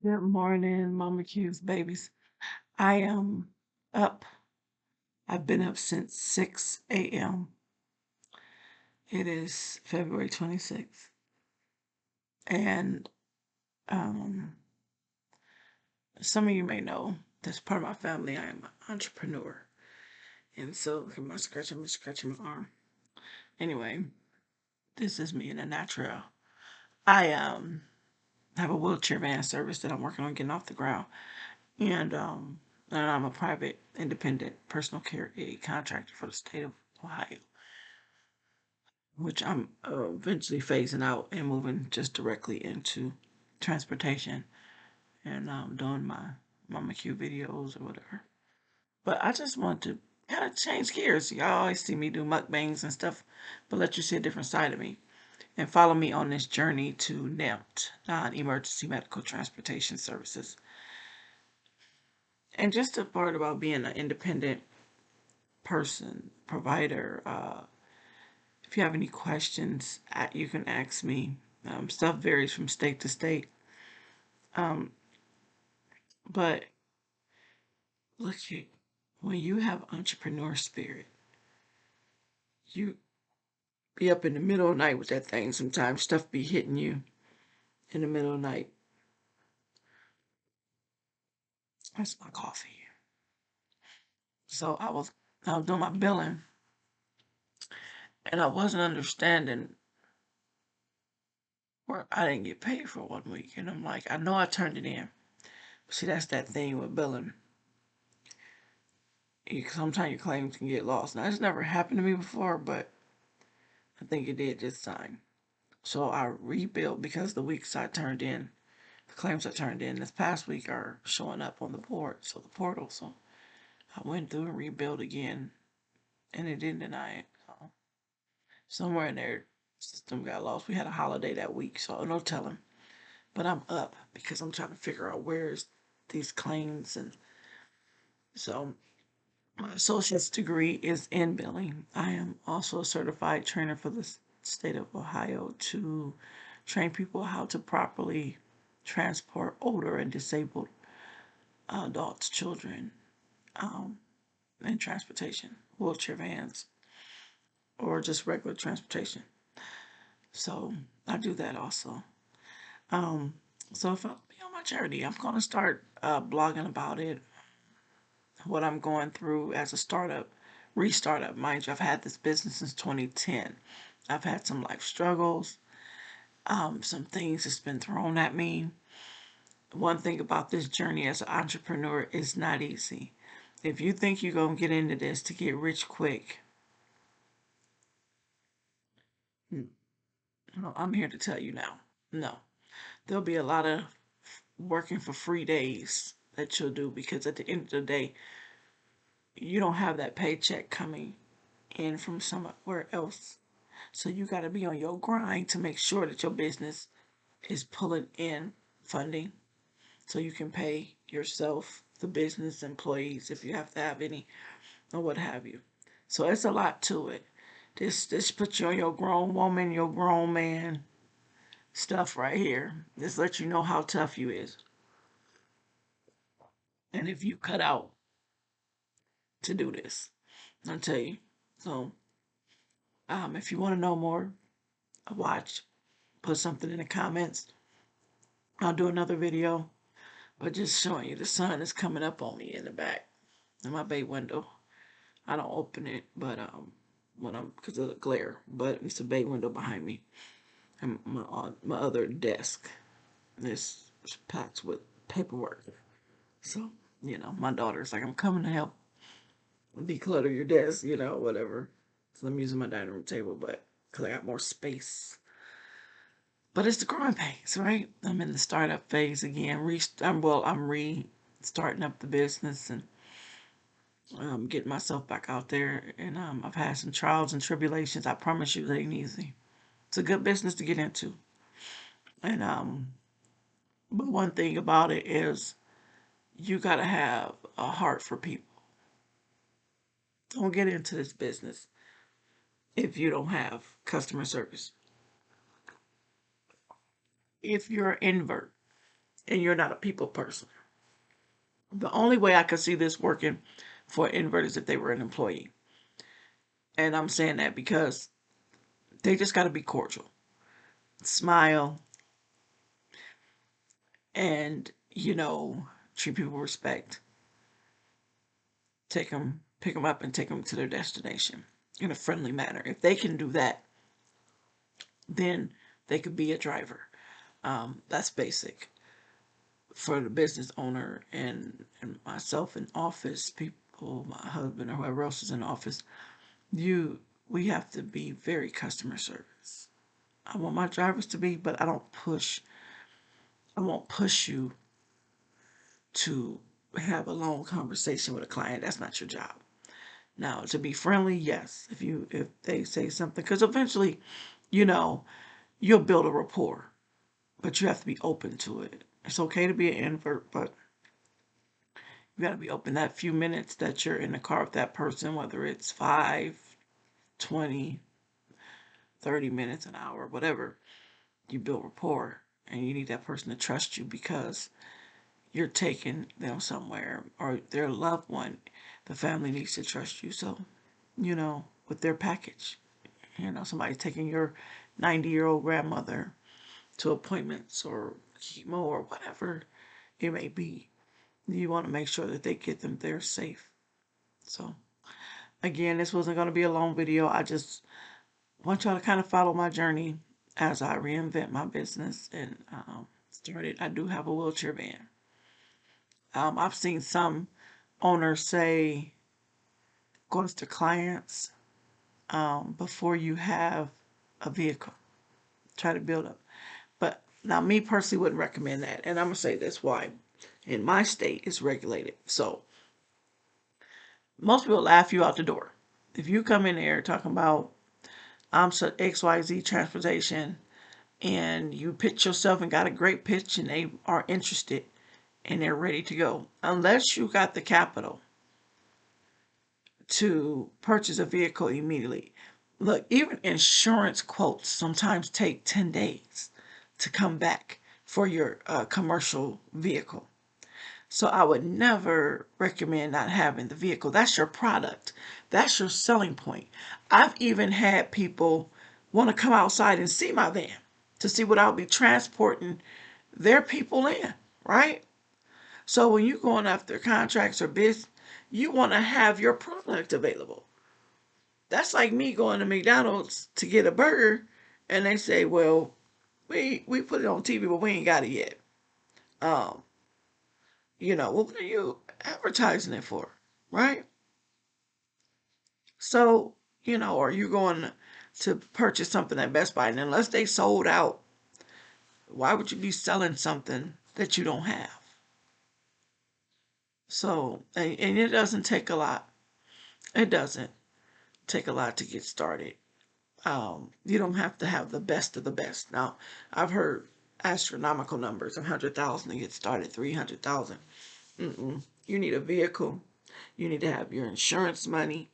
Good morning, Mama Q's babies. I am up. I've been up since 6 a.m. It is February 26th. And um, some of you may know that's part of my family. I am an entrepreneur. And so, I'm scratching my arm. Anyway, this is me in a natural. I have a wheelchair van service that I'm working on getting off the ground. And I'm a private, independent personal care aid contractor for the state of Ohio, which I'm eventually phasing out and moving just directly into transportation and doing my MamaQ videos or whatever. But I just want to kind of change gears. Y'all always see me do mukbangs and stuff, but let you see a different side of me and follow me on this journey to NEMT, non-emergency medical transportation services. And just a part about being an independent person, provider. If you have any questions, you can ask me. Stuff varies from state to state. Um, but look at when you have entrepreneur spirit, you be up in the middle of the night with that thing. Sometimes stuff be hitting you in the middle of the night. That's my coffee. So I was doing my billing and I wasn't understanding where I didn't get paid for 1 week. And I'm like, I know I turned it in. See, that's that thing with billing. Sometimes your claims can get lost. Now, it's never happened to me before, but I think it did this time. So I rebuilt because the weeks I turned in, the claims I turned in this past week are showing up on the board, so the portal. So I went through and rebuilt again, and it didn't deny it. So somewhere in there, system got lost. We had a holiday that week, so no telling. But I'm up because I'm trying to figure out where's these claims, and so my associate's degree is in billing. I am also a certified trainer for the state of Ohio to train people how to properly transport older and disabled adults, children, um, in transportation, wheelchair vans, or just regular transportation. So I do that also. Um, so if I'll be on my journey, I'm going to start blogging about it, what I'm going through as a restartup. Mind you, I've had this business since 2010. I've had some life struggles, some things that's been thrown at me. One thing about this journey as an entrepreneur is not easy. If you think you're going to get into this to get rich quick, I'm here to tell you now. No. There'll be a lot of working for free days that you'll do because at the end of the day, you don't have that paycheck coming in from somewhere else. So you got to be on your grind to make sure that your business is pulling in funding so you can pay yourself, the business employees, if you have to have any, or what have you. So it's a lot to it. This puts you on your grown woman, your grown man stuff right here. This lets you know how tough you is. And if you cut out to do this, I'll tell you. So if you want to know more, watch, put something in the comments. I'll do another video, but just showing you the sun is coming up on me in the back in my bay window. I don't open it, but when I'm because of the glare. But it's a bay window behind me, and my other desk is packed with paperwork. So my daughter's like, I'm coming to help declutter your desk, whatever. So I'm using my dining room table, but because I got more space. But it's the growing pains, right? I'm in the startup phase again. I'm restarting up the business and getting myself back out there. And I've had some trials and tribulations. I promise you, it ain't easy. It's a good business to get into. And but one thing about it is you gotta have a heart for people. Don't get into this business if you don't have customer service. If you're an invert, and you're not a people person. The only way I could see this working for an invert is if they were an employee. And I'm saying that because they just got to be cordial, smile, and, treat people with respect. Pick them up and take them to their destination in a friendly manner. If they can do that, then they could be a driver. That's basic for the business owner and myself in office, people, my husband or whoever else is in office. We have to be very customer service. I want my drivers to be, but I won't push you to have a long conversation with a client. That's not your job. Now, to be friendly, yes. If they say something, because eventually, you know, you'll build a rapport, but you have to be open to it. It's okay to be an invert, but you got to be open. That few minutes that you're in the car with that person, whether it's 5, 20, 30 minutes, an hour, whatever, you build rapport, and you need that person to trust you because you're taking them somewhere, or their loved one, the family needs to trust you. So, with their package, somebody's taking your 90-year-old grandmother to appointments or chemo or whatever it may be. You want to make sure that they get them there safe. So, again, this wasn't going to be a long video. I just want y'all to kind of follow my journey as I reinvent my business and started. I do have a wheelchair van. I've seen some owners say, go to clients before you have a vehicle. Try to build up. But now, me personally wouldn't recommend that. And I'm going to say this why. In my state, it's regulated. So most people laugh you out the door. If you come in there talking about I'm XYZ transportation and you pitch yourself and got a great pitch and they are interested and they're ready to go, unless you got the capital to purchase a vehicle immediately. Look, even insurance quotes sometimes take 10 days to come back for your commercial vehicle. So I would never recommend not having the vehicle. That's your product. That's your selling point. I've even had people want to come outside and see my van to see what I'll be transporting their people in, right? So when you're going after contracts or business, you want to have your product available. That's like me going to McDonald's to get a burger and they say, well, we put it on TV, but we ain't got it yet. Well, what are you advertising it for, right? So, or you going to purchase something at Best Buy, and unless they sold out, why would you be selling something that you don't have? So, and it doesn't take a lot. It doesn't take a lot to get started. You don't have to have the best of the best. Now, I've heard astronomical numbers, 100,000 to get started, 300,000. You need a vehicle. You need to have your insurance money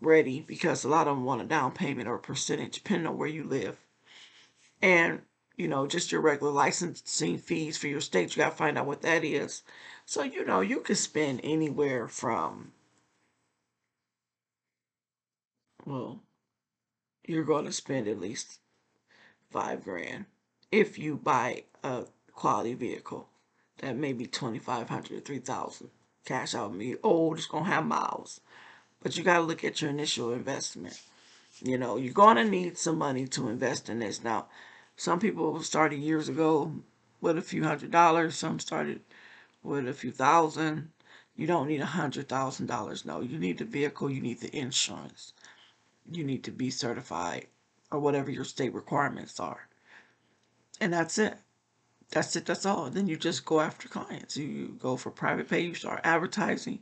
ready because a lot of them want a down payment or a percentage depending on where you live. And, just your regular licensing fees for your state, you got to find out what that is. So, you could spend anywhere from, well, you're going to spend at least $5,000 if you buy a quality vehicle. That may be 2,500 to 3,000. Cash out me. Oh, it's going to have miles. But you got to look at your initial investment. You're going to need some money to invest in this. Now, some people started years ago with a few $100s. Some started with a few thousand. You don't need $100,000. No, you need the vehicle. You need the insurance. You need to be certified or whatever your state requirements are. And that's it. That's it. That's all. Then you just go after clients. You go for private pay. You start advertising.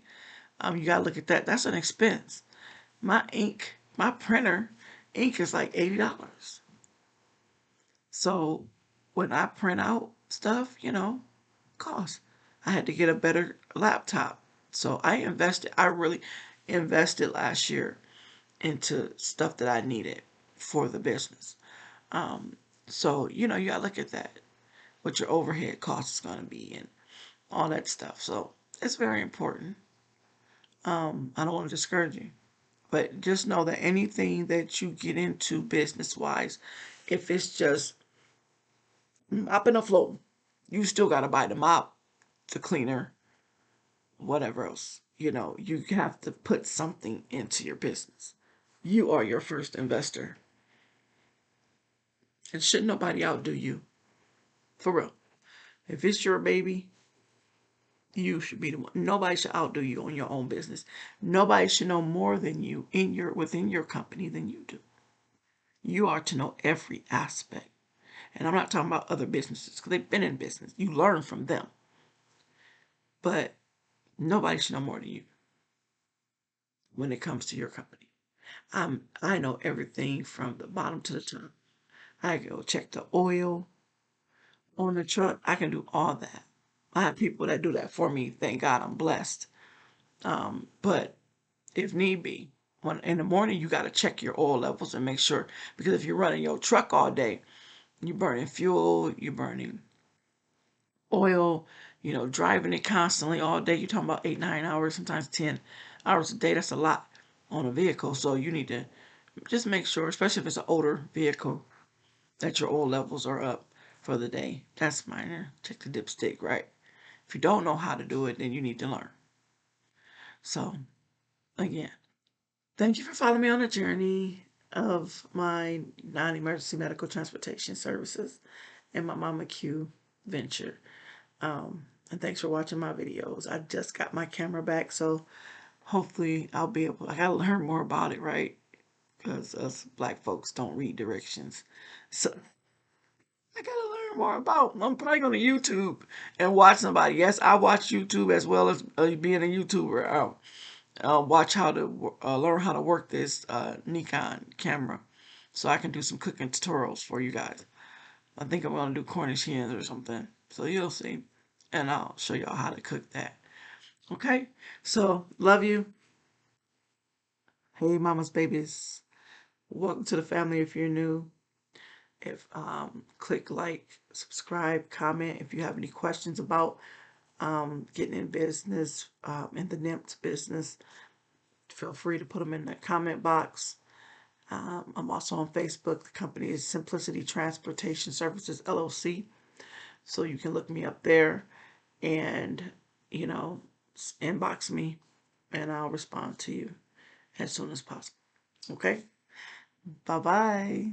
You got to look at that. That's an expense. My printer, ink is like $80. So when I print out stuff, cost. I had to get a better laptop. So I really invested last year into stuff that I needed for the business. So, you gotta look at that. what your overhead cost is going to be and all that stuff. So it's very important. I don't want to discourage you, but just know that anything that you get into business wise, if it's just mopping the floor, you still got to buy the mop, the cleaner, whatever else. You have to put something into your business. You are your first investor. And should nobody outdo you. For real. If it's your baby, you should be the one. Nobody should outdo you on your own business. Nobody should know more than you within your company than you do. You are to know every aspect. And I'm not talking about other businesses because they've been in business. You learn from them. But nobody should know more than you when it comes to your company. I know everything from the bottom to the top. I go check the oil on the truck. I can do all that. I have people that do that for me. Thank God I'm blessed. But if need be, when in the morning you got to check your oil levels and make sure, because if you're running your truck all day, you're burning fuel, you're burning oil, driving it constantly all day. You're talking about 8, 9 hours, sometimes 10 hours a day. That's a lot on a vehicle. So you need to just make sure, especially if it's an older vehicle, that your oil levels are up for the day. That's minor. Check the dipstick, right? If you don't know how to do it, then you need to learn. So, again, thank you for following me on the journey of my non-emergency medical transportation services and my MamaQ venture. And thanks for watching my videos. I just got my camera back, so hopefully I'll be able, I gotta learn more about it, right? Because us black folks don't read directions. So I gotta learn more about. I'm probably going to YouTube and watch somebody. Yes, I watch YouTube as well as being a YouTuber. Watch how to learn how to work this Nikon camera, so I can do some cooking tutorials for you guys. I think I'm gonna do Cornish hens or something. So you'll see, and I'll show y'all how to cook that. Okay. So love you. Hey, mama's babies. Welcome to the family if you're new. If click like, subscribe, comment if you have any questions about getting in business, in the NEMT business. Feel free to put them in the comment box. I'm also on Facebook. The company is Simplicity Transportation Services LLC. So you can look me up there and, you know, inbox me and I'll respond to you as soon as possible. Okay? Bye bye.